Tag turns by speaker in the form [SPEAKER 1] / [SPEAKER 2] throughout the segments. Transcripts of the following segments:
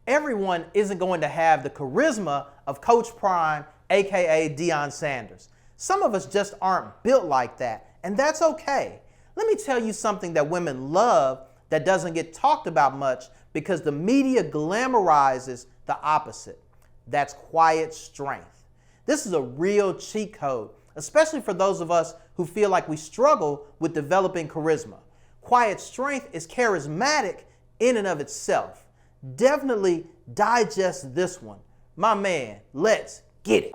[SPEAKER 1] Everyone isn't going to have the charisma of Coach Prime, aka Deion Sanders. Some of us just aren't built like that, and that's okay. Let me tell you something that women love that doesn't get talked about much because the media glamourizes the opposite. That's quiet strength. This is a real cheat code, especially for those of us who feel like we struggle with developing charisma. Quiet strength is charismatic in and of itself. Definitely digest this one. My man, let's get it.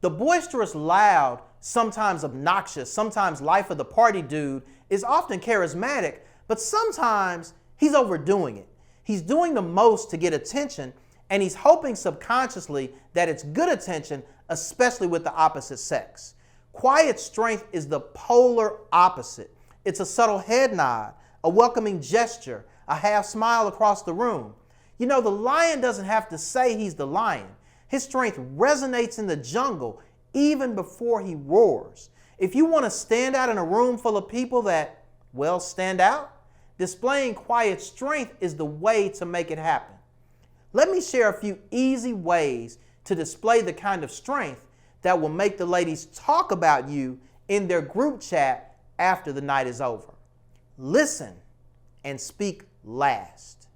[SPEAKER 1] The boisterous, loud, sometimes obnoxious, sometimes life of the party dude is often charismatic, but sometimes he's overdoing it. He's doing the most to get attention, and he's hoping subconsciously that it's good attention, especially with the opposite sex. Quiet strength is the polar opposite. It's a subtle head nod, a welcoming gesture, a half smile across the room. You know, the lion doesn't have to say he's the lion. His strength resonates in the jungle even before he roars. If you want to stand out in a room full of people that, well, stand out, displaying quiet strength is the way to make it happen. Let me share a few easy ways to display the kind of strength that will make the ladies talk about you in their group chat after the night is over. Listen and speak last.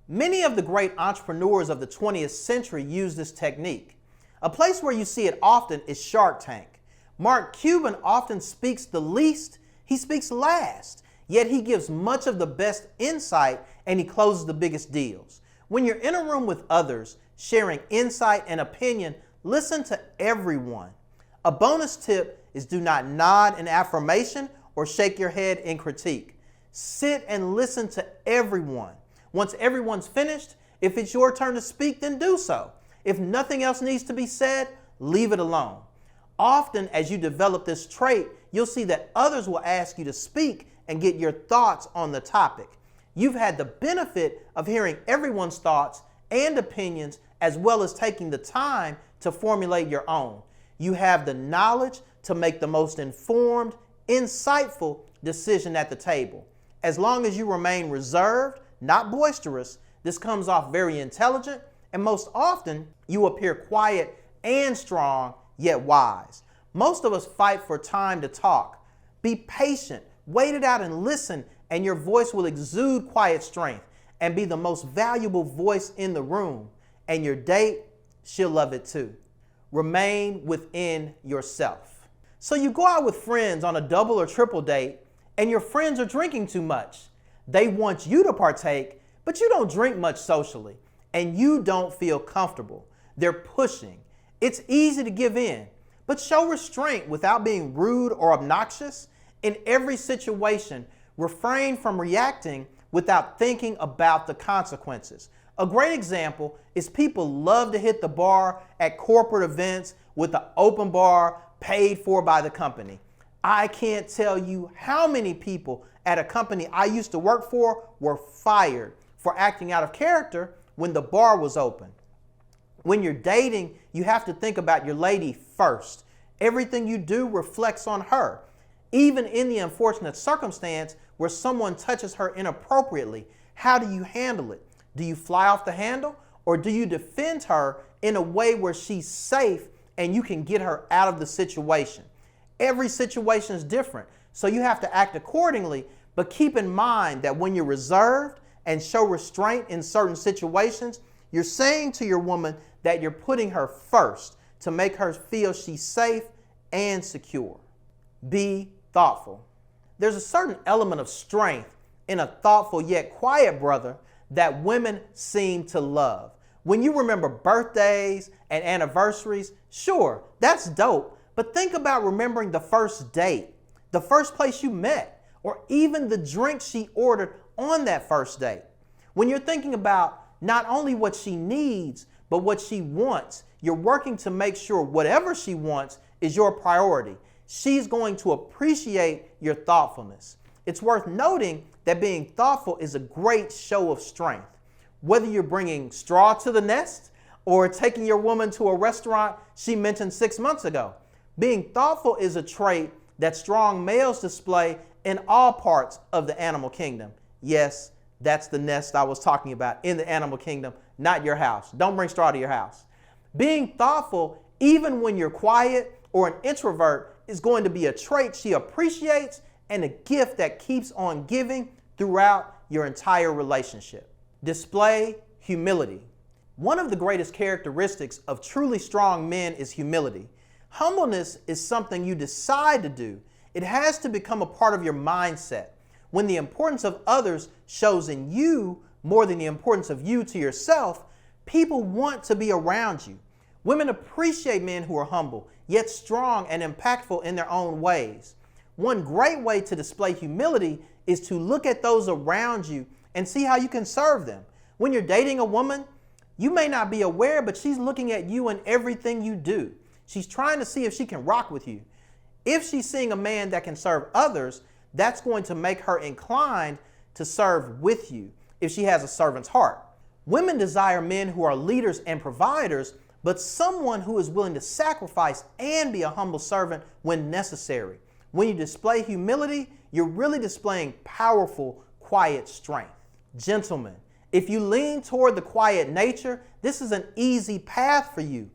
[SPEAKER 1] Many of the great entrepreneurs of the 20th century use this technique. A place where you see it often is Shark Tank. Mark Cuban often speaks the least, he speaks last, yet he gives much of the best insight and he closes the biggest deals. When you're in a room with others, sharing insight and opinion, listen to everyone. A bonus tip is do not nod in affirmation or shake your head in critique. Sit and listen to everyone. Once everyone's finished, if it's your turn to speak, then do so. If nothing else needs to be said, leave it alone. Often, as you develop this trait, you'll see that others will ask you to speak and get your thoughts on the topic. You've had the benefit of hearing everyone's thoughts and opinions, as well as taking the time to formulate your own. You have the knowledge to make the most informed, insightful decision at the table. As long as you remain reserved, not boisterous, this comes off very intelligent, and most often you appear quiet and strong, yet wise. Most of us fight for time to talk. Be patient, wait it out and listen, and your voice will exude quiet strength and be the most valuable voice in the room. And your date, she'll love it too. Remain within yourself. So you go out with friends on a double or triple date, and your friends are drinking too much. They want you to partake, but you don't drink much socially, and you don't feel comfortable. They're pushing. It's easy to give in, but show restraint without being rude or obnoxious. In every situation, refrain from reacting without thinking about the consequences. A great example is people love to hit the bar at corporate events with an open bar paid for by the company. I can't tell you how many people at a company I used to work for were fired for acting out of character when the bar was open. When you're dating, you have to think about your lady first. Everything you do reflects on her. Even in the unfortunate circumstance where someone touches her inappropriately, how do you handle it? Do you fly off the handle, or do you defend her in a way where she's safe and you can get her out of the situation? Every situation is different, so you have to act accordingly, but keep in mind that when you're reserved and show restraint in certain situations, you're saying to your woman that you're putting her first to make her feel she's safe and secure. Be thoughtful. There's a certain element of strength in a thoughtful yet quiet brother that women seem to love. When you remember birthdays and anniversaries, sure, that's dope, but think about remembering the first date, the first place you met, or even the drink she ordered on that first date. When you're thinking about not only what she needs, but what she wants, you're working to make sure whatever she wants is your priority. She's going to appreciate your thoughtfulness. It's worth noting that being thoughtful is a great show of strength. Whether you're bringing straw to the nest or taking your woman to a restaurant she mentioned 6 months ago, being thoughtful is a trait that strong males display in all parts of the animal kingdom. Yes, that's the nest I was talking about, in the animal kingdom, not your house. Don't bring straw to your house. Being thoughtful, even when you're quiet or an introvert, is going to be a trait she appreciates and a gift that keeps on giving throughout your entire relationship. Display humility. One of the greatest characteristics of truly strong men is humility. Humbleness is something you decide to do. It has to become a part of your mindset. When the importance of others shows in you more than the importance of you to yourself, people want to be around you. Women appreciate men who are humble, yet strong and impactful in their own ways. One great way to display humility is to look at those around you and see how you can serve them. When you're dating a woman, you may not be aware, but she's looking at you in everything you do. She's trying to see if she can rock with you. If she's seeing a man that can serve others, that's going to make her inclined to serve with you if she has a servant's heart. Women desire men who are leaders and providers, but someone who is willing to sacrifice and be a humble servant when necessary. When you display humility, you're really displaying powerful, quiet strength. Gentlemen, if you lean toward the quiet nature, this is an easy path for you.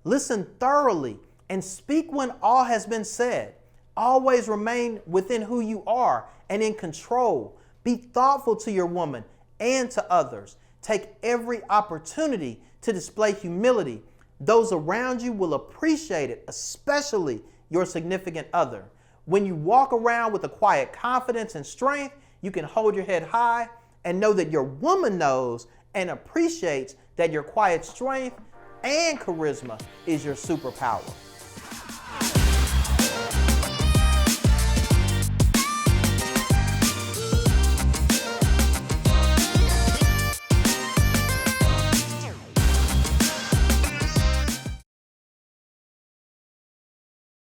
[SPEAKER 1] Listen thoroughly and speak when all has been said. Always remain within who you are and in control. Be thoughtful to your woman and to others. Take every opportunity to display humility. Those around you will appreciate it, especially your significant other. When you walk around with a quiet confidence and strength, you can hold your head high and know that your woman knows and appreciates that your quiet strength and charisma is your superpower.